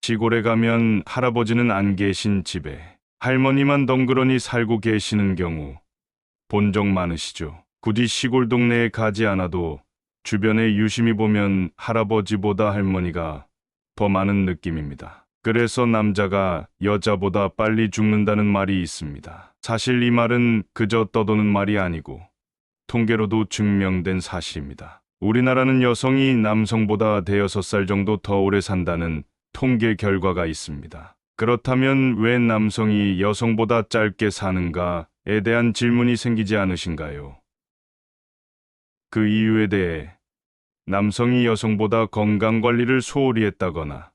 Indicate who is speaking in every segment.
Speaker 1: 시골에 가면 할아버지는 안 계신 집에 할머니만 덩그러니 살고 계시는 경우 본 적 많으시죠? 굳이 시골 동네에 가지 않아도 주변에 유심히 보면 할아버지보다 할머니가 더 많은 느낌입니다. 그래서 남자가 여자보다 빨리 죽는다는 말이 있습니다. 사실 이 말은 그저 떠도는 말이 아니고 통계로도 증명된 사실입니다. 우리나라는 여성이 남성보다 대여섯 살 정도 더 오래 산다는 통계 결과가 있습니다. 그렇다면 왜 남성이 여성보다 짧게 사는가에 대한 질문이 생기지 않으신가요? 그 이유에 대해 남성이 여성보다 건강관리를 소홀히 했다거나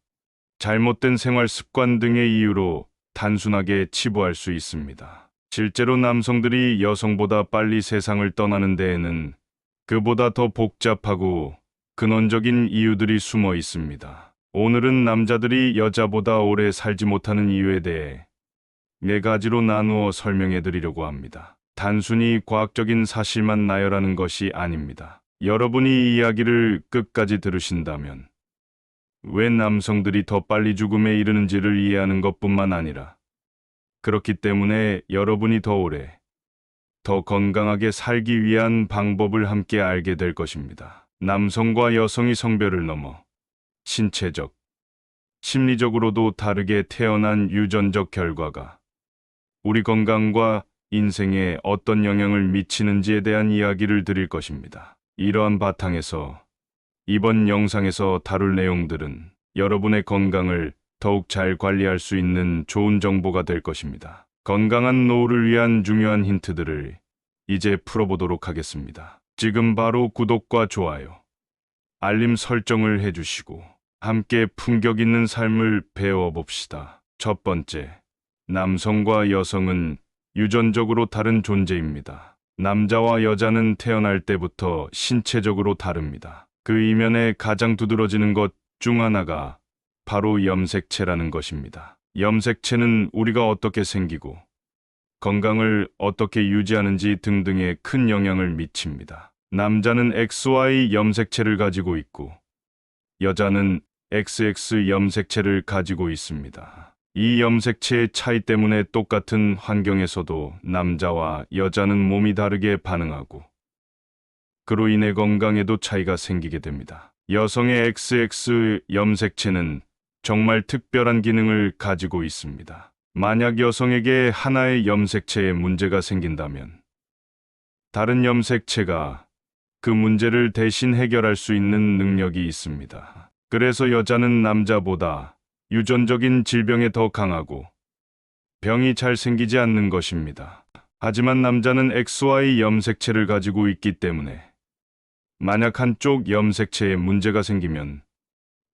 Speaker 1: 잘못된 생활 습관 등의 이유로 단순하게 치부할 수 있습니다. 실제로 남성들이 여성보다 빨리 세상을 떠나는 데에는 그보다 더 복잡하고 근원적인 이유들이 숨어 있습니다. 오늘은 남자들이 여자보다 오래 살지 못하는 이유에 대해 네 가지로 나누어 설명해 드리려고 합니다. 단순히 과학적인 사실만 나열하는 것이 아닙니다. 여러분이 이 이야기를 끝까지 들으신다면 왜 남성들이 더 빨리 죽음에 이르는지를 이해하는 것뿐만 아니라 그렇기 때문에 여러분이 더 오래, 더 건강하게 살기 위한 방법을 함께 알게 될 것입니다. 남성과 여성이 성별을 넘어 신체적, 심리적으로도 다르게 태어난 유전적 결과가 우리 건강과 인생에 어떤 영향을 미치는지에 대한 이야기를 드릴 것입니다. 이러한 바탕에서 이번 영상에서 다룰 내용들은 여러분의 건강을 더욱 잘 관리할 수 있는 좋은 정보가 될 것입니다. 건강한 노후를 위한 중요한 힌트들을 이제 풀어보도록 하겠습니다. 지금 바로 구독과 좋아요, 알림 설정을 해주시고 함께 품격 있는 삶을 배워봅시다. 첫 번째, 남성과 여성은 유전적으로 다른 존재입니다. 남자와 여자는 태어날 때부터 신체적으로 다릅니다. 그 이면에 가장 두드러지는 것 중 하나가 바로 염색체라는 것입니다. 염색체는 우리가 어떻게 생기고 건강을 어떻게 유지하는지 등등에 큰 영향을 미칩니다. 남자는 XY 염색체를 가지고 있고 여자는 XX 염색체를 가지고 있습니다. 이 염색체의 차이 때문에 똑같은 환경에서도 남자와 여자는 몸이 다르게 반응하고 그로 인해 건강에도 차이가 생기게 됩니다. 여성의 XX 염색체는 정말 특별한 기능을 가지고 있습니다. 만약 여성에게 하나의 염색체에 문제가 생긴다면 다른 염색체가 그 문제를 대신 해결할 수 있는 능력이 있습니다. 그래서 여자는 남자보다 유전적인 질병에 더 강하고 병이 잘 생기지 않는 것입니다. 하지만 남자는 XY 염색체를 가지고 있기 때문에 만약 한쪽 염색체에 문제가 생기면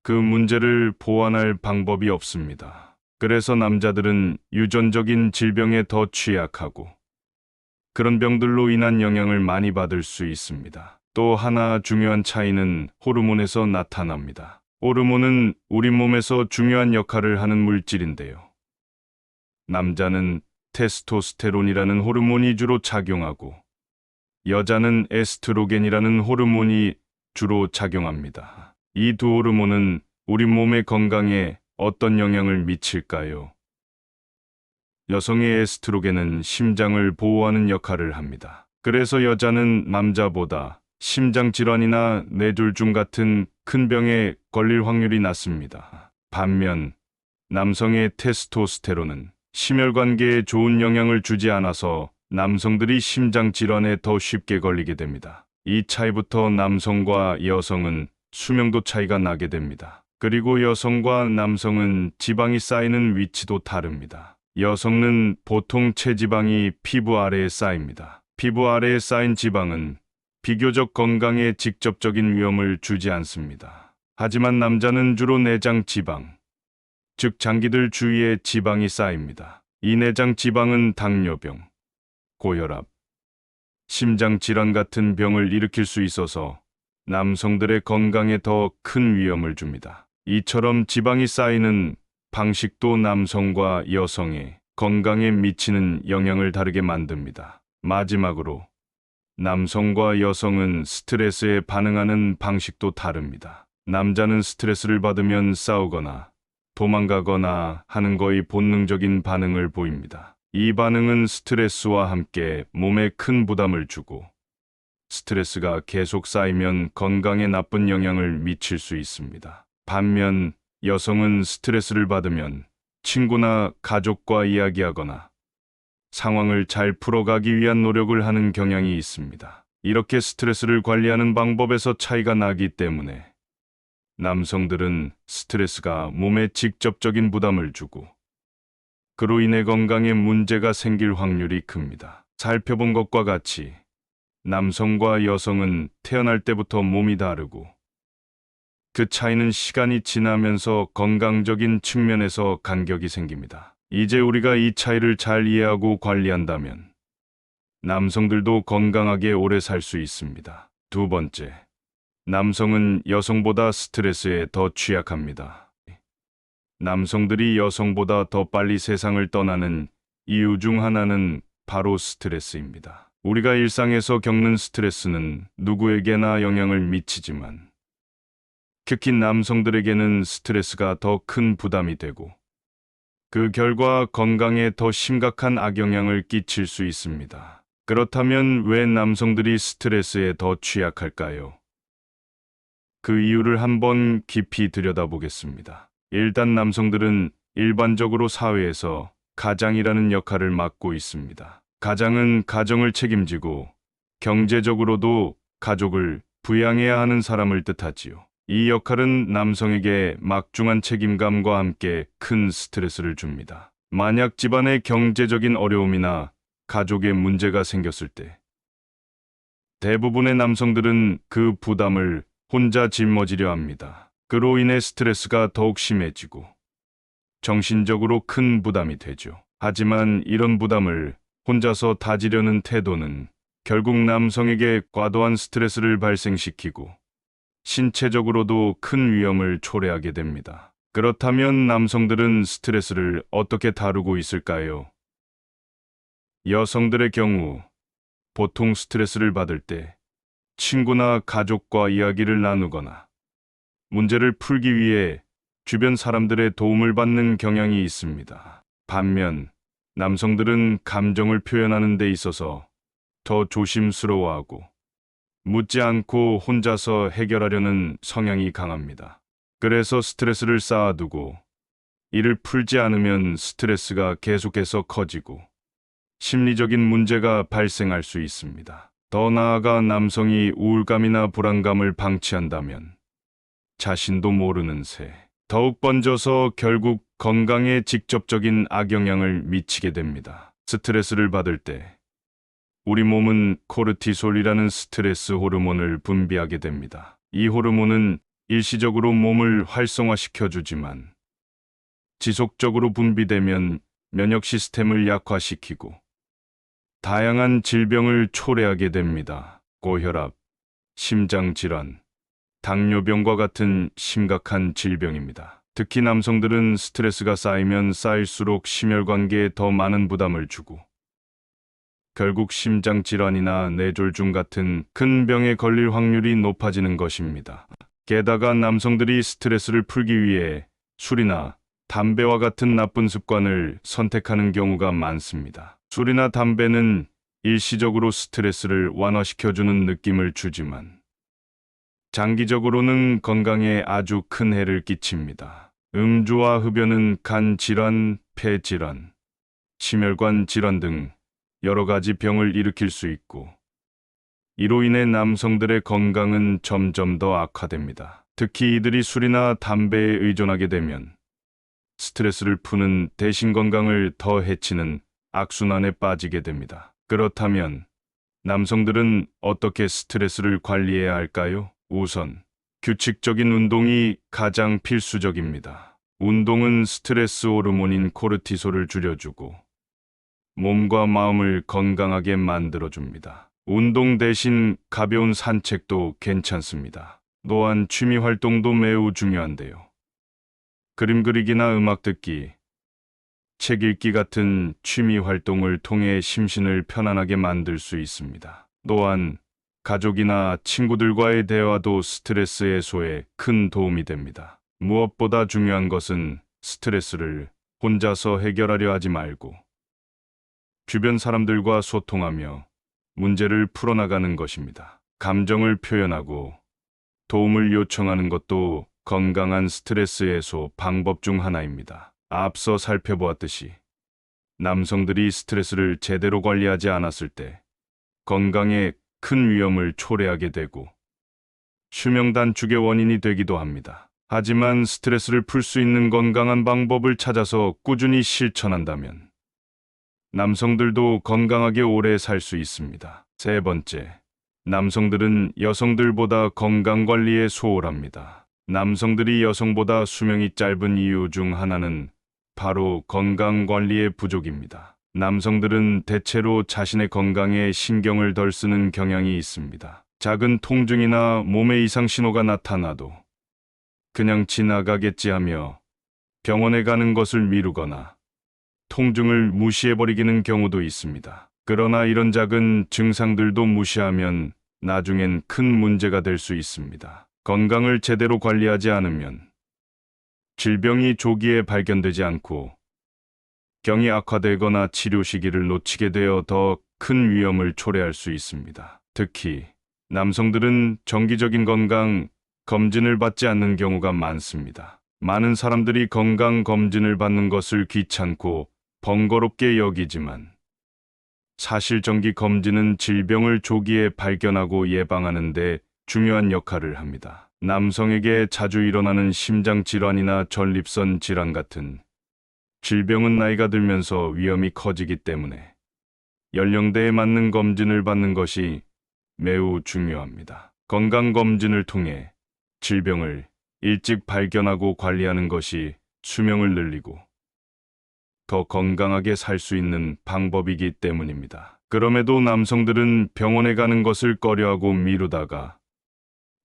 Speaker 1: 그 문제를 보완할 방법이 없습니다. 그래서 남자들은 유전적인 질병에 더 취약하고 그런 병들로 인한 영향을 많이 받을 수 있습니다. 또 하나 중요한 차이는 호르몬에서 나타납니다. 호르몬은 우리 몸에서 중요한 역할을 하는 물질인데요. 남자는 테스토스테론이라는 호르몬이 주로 작용하고 여자는 에스트로겐이라는 호르몬이 주로 작용합니다. 이 두 호르몬은 우리 몸의 건강에 어떤 영향을 미칠까요? 여성의 에스트로겐은 심장을 보호하는 역할을 합니다. 그래서 여자는 남자보다 심장질환이나 뇌졸중 같은 큰 병에 걸릴 확률이 낮습니다. 반면 남성의 테스토스테론은 심혈관계에 좋은 영향을 주지 않아서 남성들이 심장질환에 더 쉽게 걸리게 됩니다. 이 차이부터 남성과 여성은 수명도 차이가 나게 됩니다. 그리고 여성과 남성은 지방이 쌓이는 위치도 다릅니다. 여성은 보통 체지방이 피부 아래에 쌓입니다. 피부 아래에 쌓인 지방은 비교적 건강에 직접적인 위험을 주지 않습니다. 하지만 남자는 주로 내장 지방, 즉 장기들 주위에 지방이 쌓입니다. 이 내장 지방은 당뇨병, 고혈압, 심장질환 같은 병을 일으킬 수 있어서 남성들의 건강에 더 큰 위험을 줍니다. 이처럼 지방이 쌓이는 방식도 남성과 여성의 건강에 미치는 영향을 다르게 만듭니다. 마지막으로 남성과 여성은 스트레스에 반응하는 방식도 다릅니다. 남자는 스트레스를 받으면 싸우거나 도망가거나 하는 거의 본능적인 반응을 보입니다. 이 반응은 스트레스와 함께 몸에 큰 부담을 주고 스트레스가 계속 쌓이면 건강에 나쁜 영향을 미칠 수 있습니다. 반면 여성은 스트레스를 받으면 친구나 가족과 이야기하거나 상황을 잘 풀어가기 위한 노력을 하는 경향이 있습니다. 이렇게 스트레스를 관리하는 방법에서 차이가 나기 때문에 남성들은 스트레스가 몸에 직접적인 부담을 주고 그로 인해 건강에 문제가 생길 확률이 큽니다. 살펴본 것과 같이 남성과 여성은 태어날 때부터 몸이 다르고 그 차이는 시간이 지나면서 건강적인 측면에서 간격이 생깁니다. 이제 우리가 이 차이를 잘 이해하고 관리한다면 남성들도 건강하게 오래 살 수 있습니다. 두 번째, 남성은 여성보다 스트레스에 더 취약합니다. 남성들이 여성보다 더 빨리 세상을 떠나는 이유 중 하나는 바로 스트레스입니다. 우리가 일상에서 겪는 스트레스는 누구에게나 영향을 미치지만 특히 남성들에게는 스트레스가 더 큰 부담이 되고 그 결과 건강에 더 심각한 악영향을 끼칠 수 있습니다. 그렇다면 왜 남성들이 스트레스에 더 취약할까요? 그 이유를 한번 깊이 들여다보겠습니다. 일단 남성들은 일반적으로 사회에서 가장이라는 역할을 맡고 있습니다. 가장은 가정을 책임지고 경제적으로도 가족을 부양해야 하는 사람을 뜻하지요. 이 역할은 남성에게 막중한 책임감과 함께 큰 스트레스를 줍니다. 만약 집안에 경제적인 어려움이나 가족에 문제가 생겼을 때 대부분의 남성들은 그 부담을 혼자 짊어지려 합니다. 그로 인해 스트레스가 더욱 심해지고 정신적으로 큰 부담이 되죠. 하지만 이런 부담을 혼자서 다지려는 태도는 결국 남성에게 과도한 스트레스를 발생시키고 신체적으로도 큰 위험을 초래하게 됩니다. 그렇다면 남성들은 스트레스를 어떻게 다루고 있을까요? 여성들의 경우 보통 스트레스를 받을 때 친구나 가족과 이야기를 나누거나 문제를 풀기 위해 주변 사람들의 도움을 받는 경향이 있습니다. 반면 남성들은 감정을 표현하는 데 있어서 더 조심스러워하고 묻지 않고 혼자서 해결하려는 성향이 강합니다. 그래서 스트레스를 쌓아두고 이를 풀지 않으면 스트레스가 계속해서 커지고 심리적인 문제가 발생할 수 있습니다. 더 나아가 남성이 우울감이나 불안감을 방치한다면 자신도 모르는 새 더욱 번져서 결국 건강에 직접적인 악영향을 미치게 됩니다. 스트레스를 받을 때 우리 몸은 코르티솔이라는 스트레스 호르몬을 분비하게 됩니다. 이 호르몬은 일시적으로 몸을 활성화시켜주지만 지속적으로 분비되면 면역 시스템을 약화시키고 다양한 질병을 초래하게 됩니다. 고혈압, 심장질환, 당뇨병과 같은 심각한 질병입니다. 특히 남성들은 스트레스가 쌓이면 쌓일수록 심혈관계에 더 많은 부담을 주고 결국 심장질환이나 뇌졸중 같은 큰 병에 걸릴 확률이 높아지는 것입니다. 게다가 남성들이 스트레스를 풀기 위해 술이나 담배와 같은 나쁜 습관을 선택하는 경우가 많습니다. 술이나 담배는 일시적으로 스트레스를 완화시켜주는 느낌을 주지만 장기적으로는 건강에 아주 큰 해를 끼칩니다. 음주와 흡연은 간 질환, 폐 질환, 심혈관 질환 등 여러 가지 병을 일으킬 수 있고 이로 인해 남성들의 건강은 점점 더 악화됩니다. 특히 이들이 술이나 담배에 의존하게 되면 스트레스를 푸는 대신 건강을 더 해치는 악순환에 빠지게 됩니다. 그렇다면 남성들은 어떻게 스트레스를 관리해야 할까요? 우선 규칙적인 운동이 가장 필수적입니다. 운동은 스트레스 호르몬인 코르티솔을 줄여주고 몸과 마음을 건강하게 만들어줍니다. 운동 대신 가벼운 산책도 괜찮습니다. 또한 취미 활동도 매우 중요한데요. 그림 그리기나 음악 듣기, 책 읽기 같은 취미 활동을 통해 심신을 편안하게 만들 수 있습니다. 또한 가족이나 친구들과의 대화도 스트레스 해소에 큰 도움이 됩니다. 무엇보다 중요한 것은 스트레스를 혼자서 해결하려 하지 말고 주변 사람들과 소통하며 문제를 풀어나가는 것입니다. 감정을 표현하고 도움을 요청하는 것도 건강한 스트레스 해소 방법 중 하나입니다. 앞서 살펴보았듯이 남성들이 스트레스를 제대로 관리하지 않았을 때 건강에 큰 위험을 초래하게 되고 수명 단축의 원인이 되기도 합니다. 하지만 스트레스를 풀 수 있는 건강한 방법을 찾아서 꾸준히 실천한다면 남성들도 건강하게 오래 살 수 있습니다. 세 번째, 남성들은 여성들보다 건강 관리에 소홀합니다. 남성들이 여성보다 수명이 짧은 이유 중 하나는 바로 건강 관리의 부족입니다. 남성들은 대체로 자신의 건강에 신경을 덜 쓰는 경향이 있습니다. 작은 통증이나 몸에 이상 신호가 나타나도 그냥 지나가겠지 하며 병원에 가는 것을 미루거나 통증을 무시해버리기는 경우도 있습니다. 그러나 이런 작은 증상들도 무시하면 나중엔 큰 문제가 될 수 있습니다. 건강을 제대로 관리하지 않으면 질병이 조기에 발견되지 않고 경이 악화되거나 치료 시기를 놓치게 되어 더 큰 위험을 초래할 수 있습니다. 특히 남성들은 정기적인 건강 검진을 받지 않는 경우가 많습니다. 많은 사람들이 건강 검진을 받는 것을 귀찮고 번거롭게 여기지만 사실 정기 검진은 질병을 조기에 발견하고 예방하는 데 중요한 역할을 합니다. 남성에게 자주 일어나는 심장 질환이나 전립선 질환 같은 질병은 나이가 들면서 위험이 커지기 때문에 연령대에 맞는 검진을 받는 것이 매우 중요합니다. 건강검진을 통해 질병을 일찍 발견하고 관리하는 것이 수명을 늘리고 더 건강하게 살 수 있는 방법이기 때문입니다. 그럼에도 남성들은 병원에 가는 것을 꺼려하고 미루다가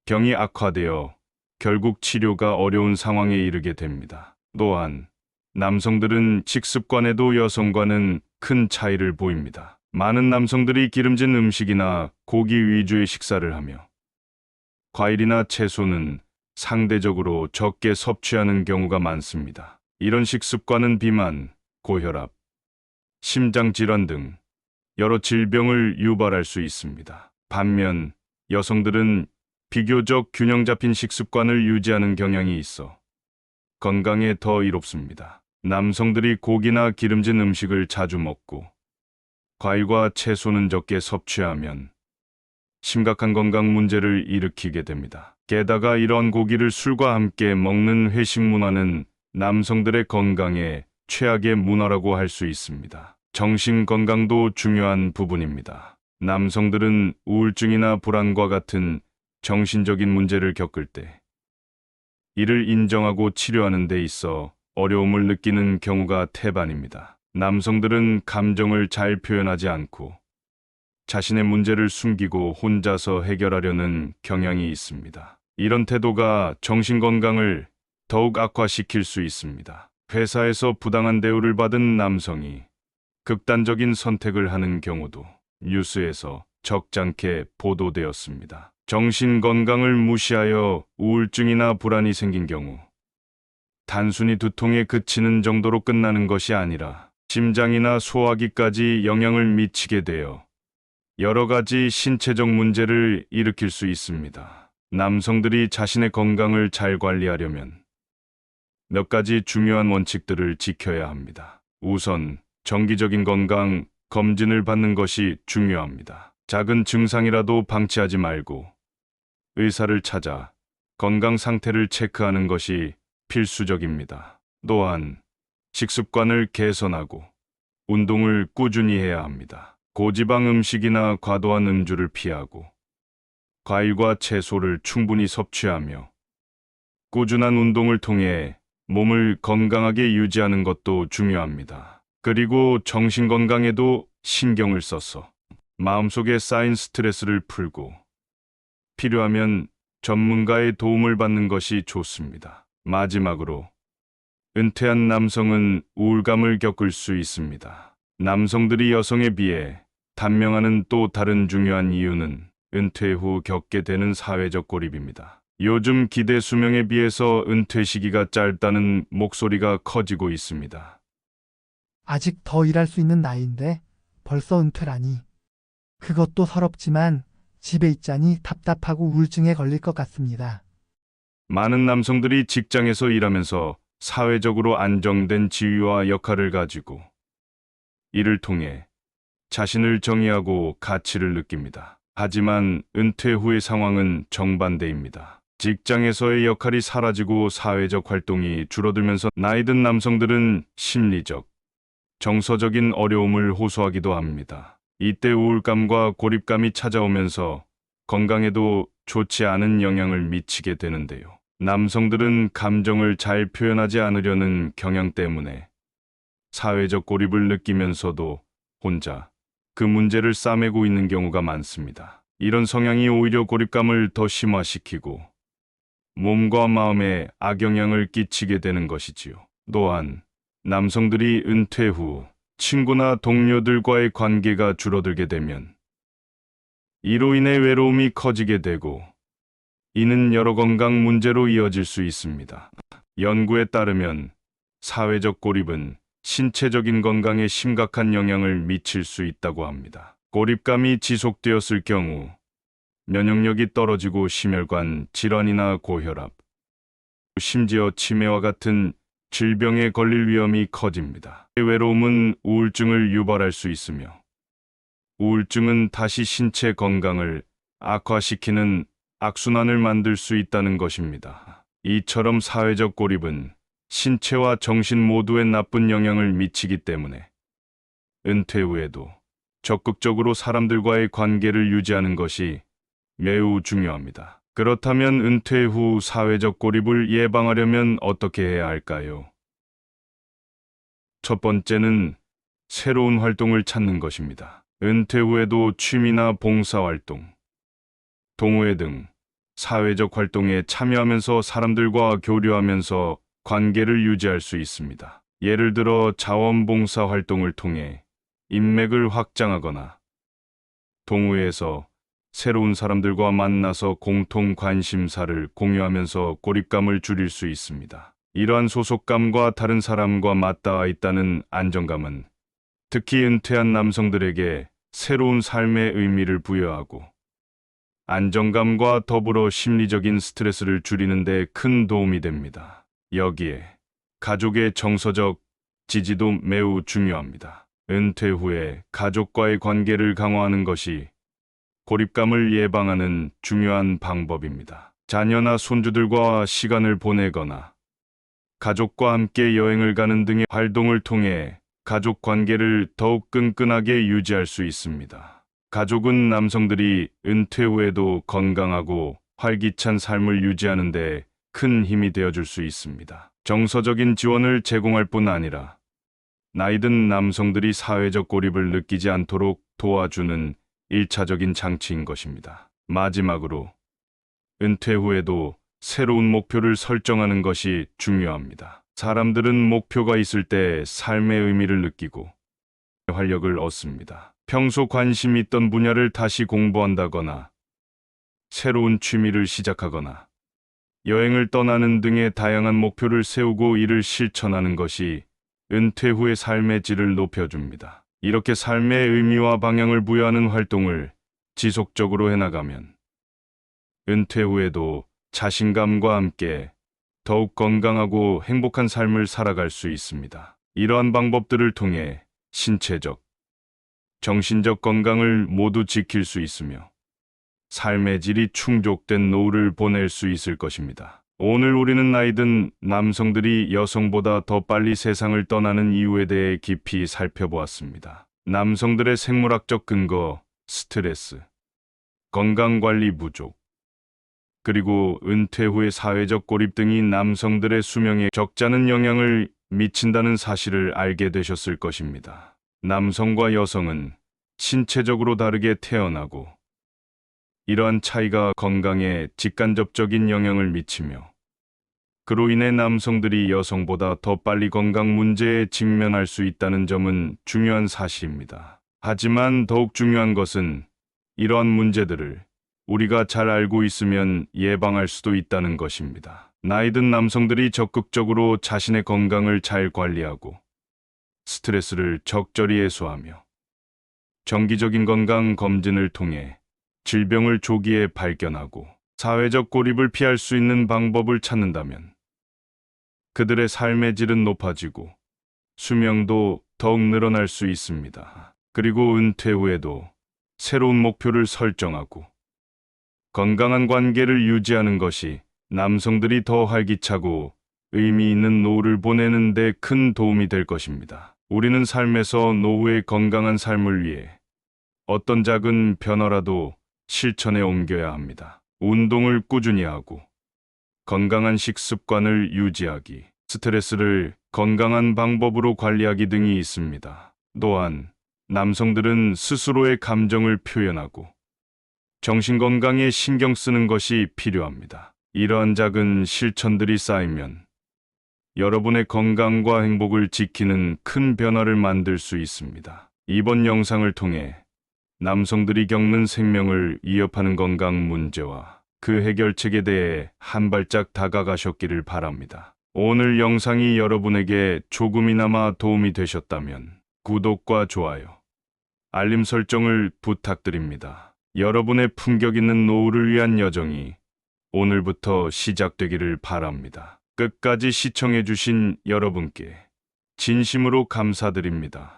Speaker 1: 병이 악화되어 결국 치료가 어려운 상황에 이르게 됩니다. 또한 남성들은 식습관에도 여성과는 큰 차이를 보입니다. 많은 남성들이 기름진 음식이나 고기 위주의 식사를 하며 과일이나 채소는 상대적으로 적게 섭취하는 경우가 많습니다. 이런 식습관은 비만, 고혈압, 심장질환 등 여러 질병을 유발할 수 있습니다. 반면 여성들은 비교적 균형 잡힌 식습관을 유지하는 경향이 있어 건강에 더 이롭습니다. 남성들이 고기나 기름진 음식을 자주 먹고 과일과 채소는 적게 섭취하면 심각한 건강 문제를 일으키게 됩니다. 게다가 이런 고기를 술과 함께 먹는 회식 문화는 남성들의 건강에 최악의 문화라고 할 수 있습니다. 정신 건강도 중요한 부분입니다. 남성들은 우울증이나 불안과 같은 정신적인 문제를 겪을 때 이를 인정하고 치료하는 데 있어 어려움을 느끼는 경우가 태반입니다. 남성들은 감정을 잘 표현하지 않고 자신의 문제를 숨기고 혼자서 해결하려는 경향이 있습니다. 이런 태도가 정신 건강을 더욱 악화시킬 수 있습니다. 회사에서 부당한 대우를 받은 남성이 극단적인 선택을 하는 경우도 뉴스에서 적잖게 보도되었습니다. 정신 건강을 무시하여 우울증이나 불안이 생긴 경우 단순히 두통에 그치는 정도로 끝나는 것이 아니라 심장이나 소화기까지 영향을 미치게 되어 여러 가지 신체적 문제를 일으킬 수 있습니다. 남성들이 자신의 건강을 잘 관리하려면 몇 가지 중요한 원칙들을 지켜야 합니다. 우선 정기적인 건강 검진을 받는 것이 중요합니다. 작은 증상이라도 방치하지 말고 의사를 찾아 건강 상태를 체크하는 것이 필수적입니다. 또한 식습관을 개선하고 운동을 꾸준히 해야 합니다. 고지방 음식이나 과도한 음주를 피하고 과일과 채소를 충분히 섭취하며 꾸준한 운동을 통해 몸을 건강하게 유지하는 것도 중요합니다. 그리고 정신 건강에도 신경을 써서 마음속에 쌓인 스트레스를 풀고 필요하면 전문가의 도움을 받는 것이 좋습니다. 마지막으로 은퇴한 남성은 우울감을 겪을 수 있습니다. 남성들이 여성에 비해 단명하는 또 다른 중요한 이유는 은퇴 후 겪게 되는 사회적 고립입니다. 요즘 기대 수명에 비해서 은퇴 시기가 짧다는 목소리가 커지고 있습니다.
Speaker 2: 아직 더 일할 수 있는 나이인데 벌써 은퇴라니. 그것도 서럽지만 집에 있자니 답답하고 우울증에 걸릴 것 같습니다.
Speaker 1: 많은 남성들이 직장에서 일하면서 사회적으로 안정된 지위와 역할을 가지고 이를 통해 자신을 정의하고 가치를 느낍니다. 하지만 은퇴 후의 상황은 정반대입니다. 직장에서의 역할이 사라지고 사회적 활동이 줄어들면서 나이 든 남성들은 심리적, 정서적인 어려움을 호소하기도 합니다. 이때 우울감과 고립감이 찾아오면서 건강에도 좋지 않은 영향을 미치게 되는데요. 남성들은 감정을 잘 표현하지 않으려는 경향 때문에 사회적 고립을 느끼면서도 혼자 그 문제를 싸매고 있는 경우가 많습니다. 이런 성향이 오히려 고립감을 더 심화시키고 몸과 마음에 악영향을 끼치게 되는 것이지요. 또한 남성들이 은퇴 후 친구나 동료들과의 관계가 줄어들게 되면 이로 인해 외로움이 커지게 되고 이는 여러 건강 문제로 이어질 수 있습니다. 연구에 따르면 사회적 고립은 신체적인 건강에 심각한 영향을 미칠 수 있다고 합니다. 고립감이 지속되었을 경우 면역력이 떨어지고 심혈관 질환이나 고혈압, 심지어 치매와 같은 질병에 걸릴 위험이 커집니다. 외로움은 우울증을 유발할 수 있으며 우울증은 다시 신체 건강을 악화시키는 악순환을 만들 수 있다는 것입니다. 이처럼 사회적 고립은 신체와 정신 모두에 나쁜 영향을 미치기 때문에 은퇴 후에도 적극적으로 사람들과의 관계를 유지하는 것이 매우 중요합니다. 그렇다면 은퇴 후 사회적 고립을 예방하려면 어떻게 해야 할까요? 첫 번째는 새로운 활동을 찾는 것입니다. 은퇴 후에도 취미나 봉사활동, 동호회 등 사회적 활동에 참여하면서 사람들과 교류하면서 관계를 유지할 수 있습니다. 예를 들어 자원봉사 활동을 통해 인맥을 확장하거나 동호회에서 새로운 사람들과 만나서 공통 관심사를 공유하면서 고립감을 줄일 수 있습니다. 이러한 소속감과 다른 사람과 맞닿아 있다는 안정감은 특히 은퇴한 남성들에게 새로운 삶의 의미를 부여하고 안정감과 더불어 심리적인 스트레스를 줄이는 데 큰 도움이 됩니다. 여기에 가족의 정서적 지지도 매우 중요합니다. 은퇴 후에 가족과의 관계를 강화하는 것이 고립감을 예방하는 중요한 방법입니다. 자녀나 손주들과 시간을 보내거나 가족과 함께 여행을 가는 등의 활동을 통해 가족 관계를 더욱 끈끈하게 유지할 수 있습니다. 가족은 남성들이 은퇴 후에도 건강하고 활기찬 삶을 유지하는 데 큰 힘이 되어줄 수 있습니다. 정서적인 지원을 제공할 뿐 아니라 나이든 남성들이 사회적 고립을 느끼지 않도록 도와주는 1차적인 장치인 것입니다. 마지막으로 은퇴 후에도 새로운 목표를 설정하는 것이 중요합니다. 사람들은 목표가 있을 때 삶의 의미를 느끼고 활력을 얻습니다. 평소 관심 있던 분야를 다시 공부한다거나 새로운 취미를 시작하거나 여행을 떠나는 등의 다양한 목표를 세우고 이를 실천하는 것이 은퇴 후의 삶의 질을 높여줍니다. 이렇게 삶의 의미와 방향을 부여하는 활동을 지속적으로 해나가면 은퇴 후에도 자신감과 함께 더욱 건강하고 행복한 삶을 살아갈 수 있습니다. 이러한 방법들을 통해 신체적, 정신적 건강을 모두 지킬 수 있으며 삶의 질이 충족된 노후를 보낼 수 있을 것입니다. 오늘 우리는 나이든 남성들이 여성보다 더 빨리 세상을 떠나는 이유에 대해 깊이 살펴보았습니다. 남성들의 생물학적 근거, 스트레스, 건강관리 부족, 그리고 은퇴 후의 사회적 고립 등이 남성들의 수명에 적잖은 영향을 미친다는 사실을 알게 되셨을 것입니다. 남성과 여성은 신체적으로 다르게 태어나고 이러한 차이가 건강에 직간접적인 영향을 미치며 그로 인해 남성들이 여성보다 더 빨리 건강 문제에 직면할 수 있다는 점은 중요한 사실입니다. 하지만 더욱 중요한 것은 이러한 문제들을 우리가 잘 알고 있으면 예방할 수도 있다는 것입니다. 나이든 남성들이 적극적으로 자신의 건강을 잘 관리하고 스트레스를 적절히 해소하며 정기적인 건강 검진을 통해 질병을 조기에 발견하고 사회적 고립을 피할 수 있는 방법을 찾는다면 그들의 삶의 질은 높아지고 수명도 더욱 늘어날 수 있습니다. 그리고 은퇴 후에도 새로운 목표를 설정하고 건강한 관계를 유지하는 것이 남성들이 더 활기차고 의미 있는 노후를 보내는 데 큰 도움이 될 것입니다. 우리는 삶에서 노후의 건강한 삶을 위해 어떤 작은 변화라도 실천에 옮겨야 합니다. 운동을 꾸준히 하고 건강한 식습관을 유지하기, 스트레스를 건강한 방법으로 관리하기 등이 있습니다. 또한 남성들은 스스로의 감정을 표현하고 정신 건강에 신경 쓰는 것이 필요합니다. 이러한 작은 실천들이 쌓이면 여러분의 건강과 행복을 지키는 큰 변화를 만들 수 있습니다. 이번 영상을 통해 남성들이 겪는 생명을 위협하는 건강 문제와 그 해결책에 대해 한 발짝 다가가셨기를 바랍니다. 오늘 영상이 여러분에게 조금이나마 도움이 되셨다면 구독과 좋아요, 알림 설정을 부탁드립니다. 여러분의 품격 있는 노후를 위한 여정이 오늘부터 시작되기를 바랍니다. 끝까지 시청해주신 여러분께 진심으로 감사드립니다.